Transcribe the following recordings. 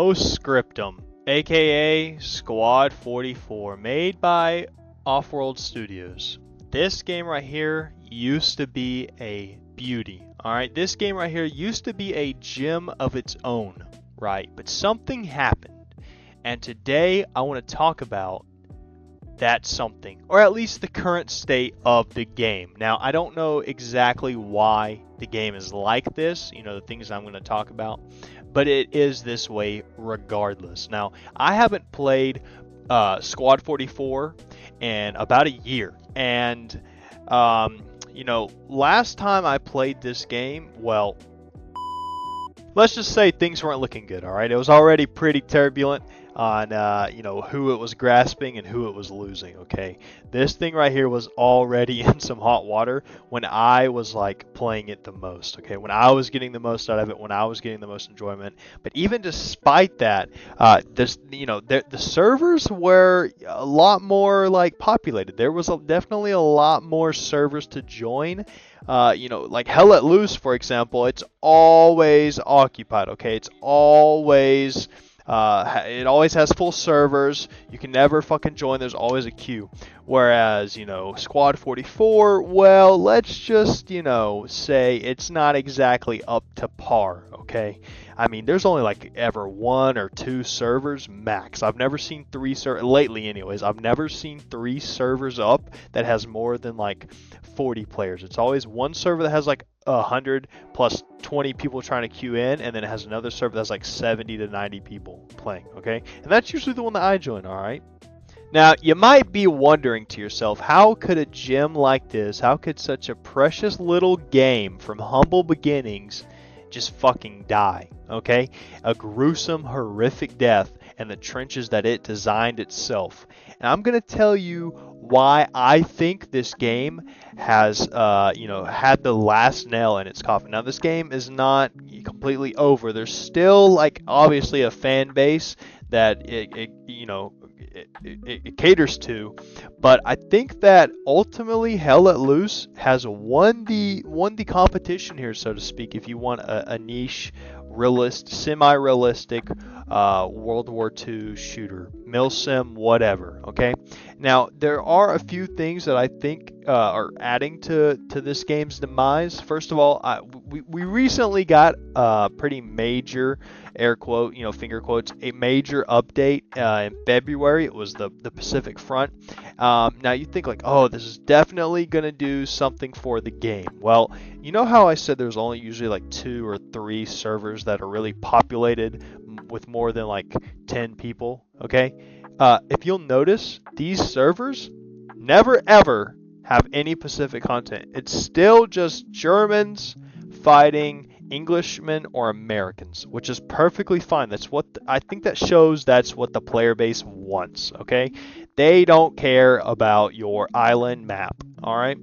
host Scriptum, aka Squad 44, made by Offworld Studios. This game right here used to be a beauty. Alright, this game right here used to be a gem of its own, right? But something happened. And today I want to talk about that something, or at least the current state of the game. Now, I don't know exactly why the game is like this, the things I'm going to talk about, but it is this way regardless. Now, I haven't played Squad 44 in about a year, and last time I played this game, well, let's just say things weren't looking good. All right, it was already pretty turbulent on who it was grasping and who it was losing. Okay, this thing right here was already in some hot water when I was like playing it the most. Okay, when I was getting the most out of it, when I was getting the most enjoyment. But even despite that, the servers were a lot more like populated. There was definitely a lot more servers to join. Like Hell Let Loose, for example, it's always occupied. Okay, it's always it always has full servers. You can never fucking join. There's always a queue. Whereas, Squad 44, well, let's just, say it's not exactly up to par, okay? I mean, there's only like ever 1 or 2 servers max. I've never seen 3 lately anyways. I've never seen 3 servers up that has more than like 40 players. It's always one server that has like 100 plus 20 people trying to queue in, and then it has another server that's like 70 to 90 people playing, okay? And that's usually the one that I join, alright? Now, you might be wondering to yourself, how could a gem like this, how could such a precious little game from humble beginnings just fucking die, okay? A gruesome, horrific death in the trenches that it designed itself. And I'm going to tell you why I think this game has, had the last nail in its coffin. Now, this game is not completely over. There's still, like, obviously a fan base that it caters to, but I think that ultimately Hell Let Loose has won the competition here, so to speak. If you want a niche, semi-realistic World War II shooter, milsim, whatever. Okay. Now there are a few things that I think are adding to this game's demise. First of all, we recently got a pretty major, air quote, finger quotes, a major update in February. It was the Pacific Front. Now you think like, oh, this is definitely gonna do something for the game. Well, you know how I said there's only usually like 2 or 3 servers that are really populated with more than like 10 people, okay? If you'll notice, these servers never ever have any Pacific content. It's still just Germans fighting Englishmen or Americans, which is perfectly fine. That's what I think that shows. That's what the player base wants, okay? They don't care about your island map, all right?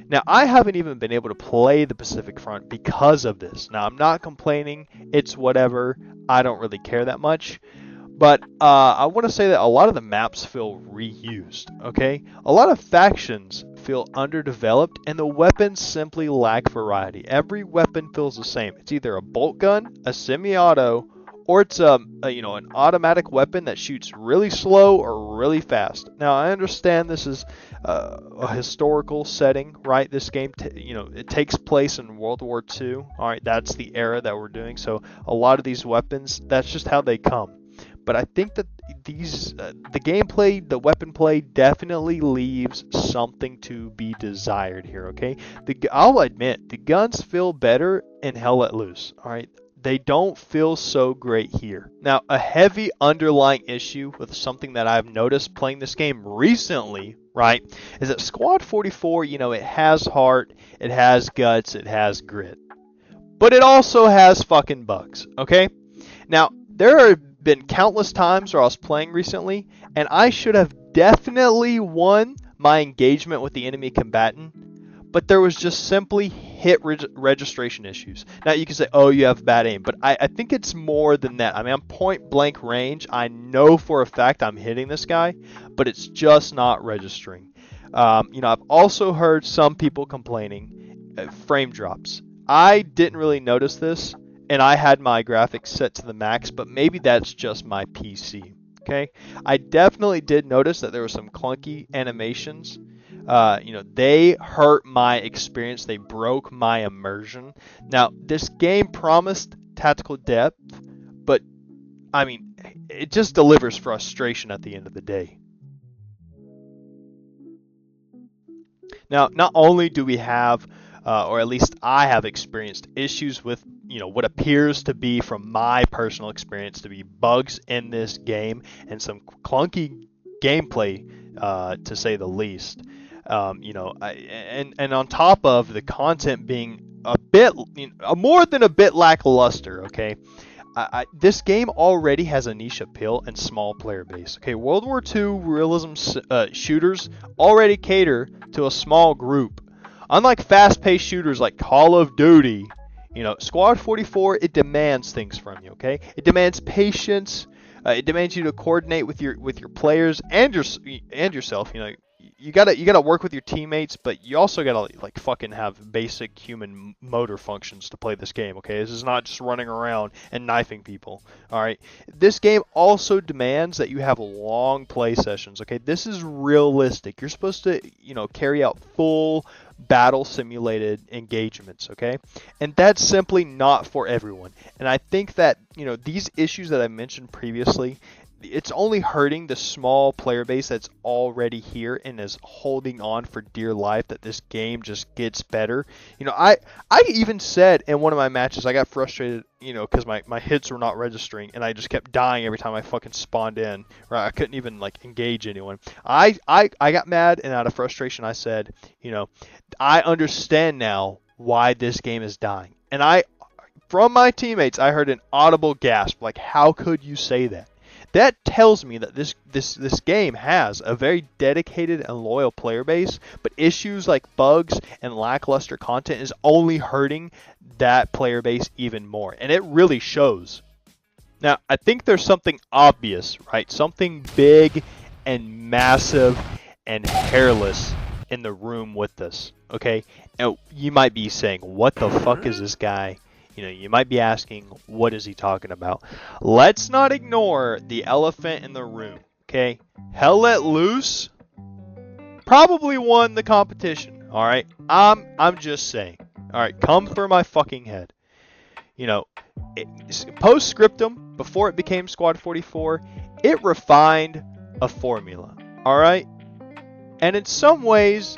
Now, I haven't even been able to play the Pacific Front because of this. Now, I'm not complaining. It's whatever. I don't really care that much. But I want to say that a lot of the maps feel reused, okay? A lot of factions feel underdeveloped, and the weapons simply lack variety. Every weapon feels the same. It's either a bolt gun, a semi-auto, or it's an automatic weapon that shoots really slow or really fast. Now, I understand this is a historical setting, right? This game, it takes place in World War II. All right, that's the era that we're doing. So a lot of these weapons, that's just how they come. But I think that the gameplay, the weapon play definitely leaves something to be desired here, okay? I'll admit, the guns feel better in Hell Let Loose, all right? They don't feel so great here. Now, a heavy underlying issue with something that I've noticed playing this game recently, right, is that Squad 44, it has heart, it has guts, it has grit. But it also has fucking bugs, okay? Now, there are been countless times where I was playing recently, and I should have definitely won my engagement with the enemy combatant, but there was just simply hit registration issues. Now you can say, oh, you have bad aim, but I think it's more than that. I mean, I'm point blank range. I know for a fact I'm hitting this guy, but it's just not registering. I've also heard some people complaining frame drops. I didn't really notice this and I had my graphics set to the max, but maybe that's just my PC. Okay, I definitely did notice that there were some clunky animations. They hurt my experience. They broke my immersion. Now, this game promised tactical depth, but I mean, it just delivers frustration at the end of the day. Now, not only do we have, or at least I have experienced issues with, what appears to be, from my personal experience, to be bugs in this game and some clunky gameplay, to say the least. And on top of the content being a bit, more than a bit lackluster. Okay, this game already has a niche appeal and small player base. Okay, World War II realism shooters already cater to a small group. Unlike fast-paced shooters like Call of Duty, Squad 44, it demands things from you. Okay, it demands patience. It demands you to coordinate with your players and yourself. You gotta work with your teammates, but you also gotta like fucking have basic human motor functions to play this game. Okay, this is not just running around and knifing people. All right, this game also demands that you have long play sessions. Okay, this is realistic. You're supposed to carry out full battle simulated engagements. Okay, and that's simply not for everyone. And I think that these issues that I mentioned previously, it's only hurting the small player base that's already here and is holding on for dear life that this game just gets better. I even said in one of my matches, I got frustrated, because my hits were not registering and I just kept dying every time I fucking spawned in. Right, I couldn't even like engage anyone. I got mad, and out of frustration I said, I understand now why this game is dying. And from my teammates, I heard an audible gasp, like, how could you say that? That tells me that this game has a very dedicated and loyal player base, but issues like bugs and lackluster content is only hurting that player base even more, and it really shows. Now, I think there's something obvious, right? Something big and massive and hairless in the room with this, okay? Now, you might be saying, what the fuck is this guy? You might be asking, what is he talking about? Let's not ignore the elephant in the room, okay? Hell Let Loose probably won the competition, all right? I'm just saying. All right, come for my fucking head. Post Scriptum, before it became Squad 44, it refined a formula, all right? And in some ways,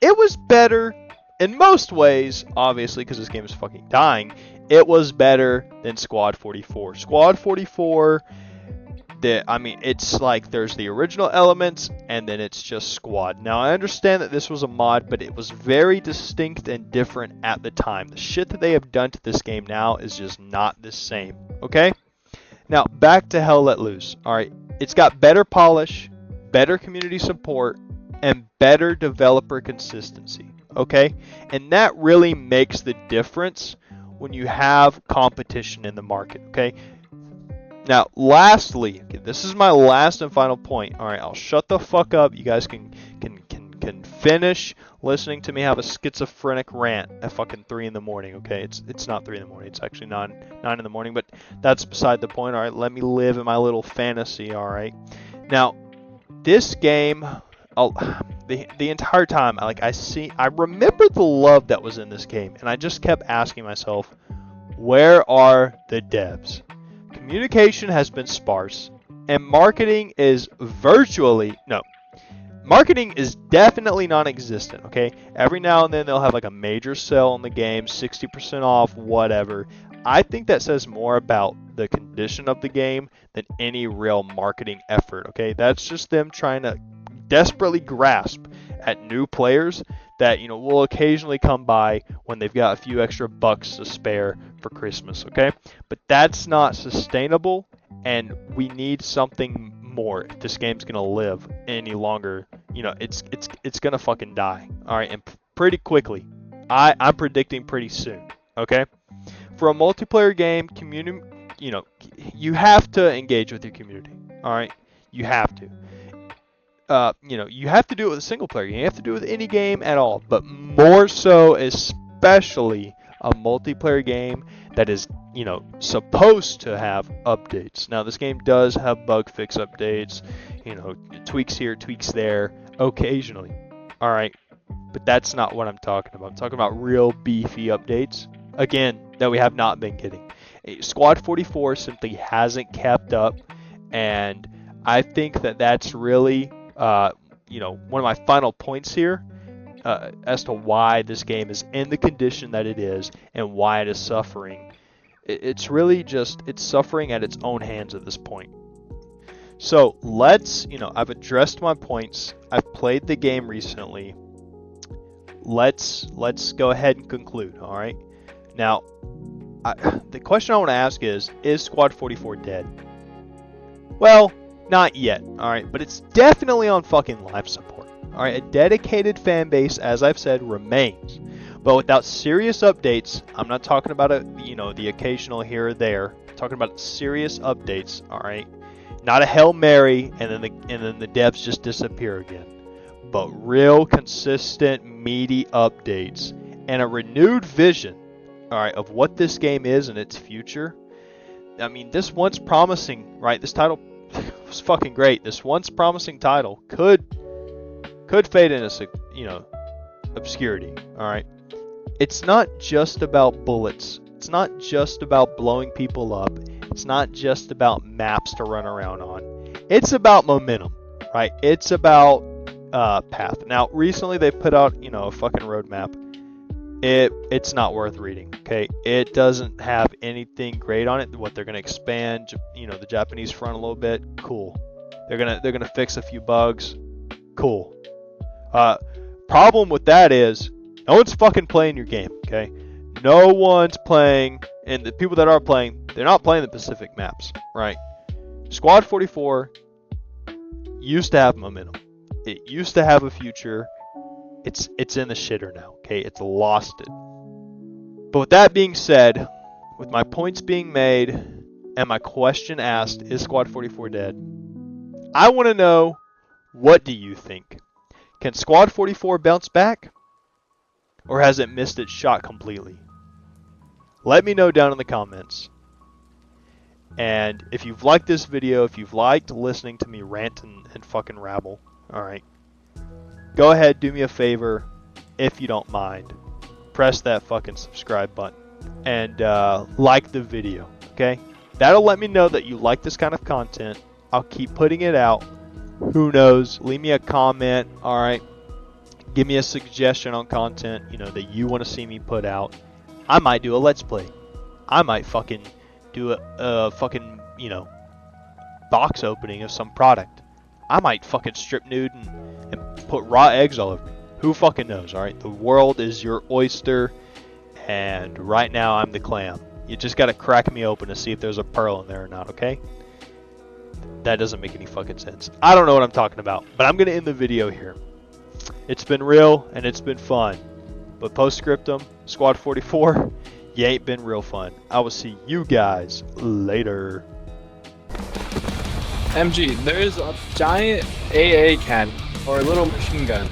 it was better. In most ways, obviously, because this game is fucking dying, it was better than Squad 44. Squad 44, it's like there's the original elements, and then it's just Squad. Now, I understand that this was a mod, but it was very distinct and different at the time. The shit that they have done to this game now is just not the same, okay? Now, back to Hell Let Loose. All right, it's got better polish, better community support, and better developer consistency, okay? And that really makes the difference when you have competition in the market, okay? Now, lastly, okay, this is my last and final point. All right, I'll shut the fuck up. You guys can finish listening to me have a schizophrenic rant at fucking 3 in the morning, okay? It's not 3 in the morning. It's actually 9 in the morning, but that's beside the point. All right, let me live in my little fantasy, all right? Now, this game, the entire time, I remember the love that was in this game, and I just kept asking myself, where are the devs? Communication has been sparse, and marketing is definitely non-existent, okay? Every now and then they'll have like a major sale on the game, 60% off, whatever. I think that says more about the condition of the game than any real marketing effort, okay? That's just them trying to desperately grasp at new players that will occasionally come by when they've got a few extra bucks to spare for Christmas, okay? But that's not sustainable, and we need something more if this game's gonna live any longer. It's gonna fucking die, all right, and pretty quickly. I'm predicting pretty soon, okay? For a multiplayer game, you have to engage with your community, all right? You have to. You have to do it with a single player. You have to do it with any game at all, but more so, especially a multiplayer game that is supposed to have updates. Now this game does have bug fix updates, tweaks here, tweaks there, occasionally. All right, but that's not what I'm talking about. I'm talking about real beefy updates, again, that we have not been getting. Squad 44 simply hasn't kept up, and I think that that's really, one of my final points here as to why this game is in the condition that it is and why it is suffering. It's really just, it's suffering at its own hands at this point. So I've addressed my points. I've played the game recently. Let's go ahead and conclude, all right? Now, the question I want to ask is Squad 44 dead? Well, not yet, all right? But it's definitely on fucking life support, all right? A dedicated fan base, as I've said, remains. But without serious updates, I'm not talking about the occasional here or there. I'm talking about serious updates, all right? Not a Hail Mary and then the devs just disappear again. But real, consistent, meaty updates and a renewed vision, all right, of what this game is and its future. I mean, this once promising, right? This title was fucking great. This once promising title could fade into, obscurity, all right? It's not just about bullets. It's not just about blowing people up. It's not just about maps to run around on. It's about momentum, right? It's about path. Now, recently they put out, a fucking roadmap. It's not worth reading, okay? It doesn't have anything great on it. What they're gonna expand, the Japanese front a little bit. Cool. They're gonna fix a few bugs. Cool. Problem with that is no one's fucking playing your game, okay? No one's playing, and the people that are playing, they're not playing the Pacific maps, right? Squad 44 used to have momentum. It used to have a future. It's in the shitter now, okay? It's lost it. But with that being said, with my points being made and my question asked, is Squad 44 dead? I want to know, what do you think? Can Squad 44 bounce back? Or has it missed its shot completely? Let me know down in the comments. And if you've liked this video, if you've liked listening to me rant and fucking rabble, alright, go ahead, do me a favor, if you don't mind. Press that fucking subscribe button. And like the video, okay? That'll let me know that you like this kind of content. I'll keep putting it out. Who knows? Leave me a comment, alright? Give me a suggestion on content, that you want to see me put out. I might do a Let's Play. I might fucking do a fucking, box opening of some product. I might fucking strip nude and put raw eggs all over me. Who fucking knows, alright? The world is your oyster, and right now I'm the clam. You just gotta crack me open to see if there's a pearl in there or not, okay? That doesn't make any fucking sense. I don't know what I'm talking about, but I'm gonna end the video here. It's been real and it's been fun. But post-scriptum, Squad 44, you ain't been real fun. I will see you guys later. MG, there's a giant AA cannon, or a little machine gun.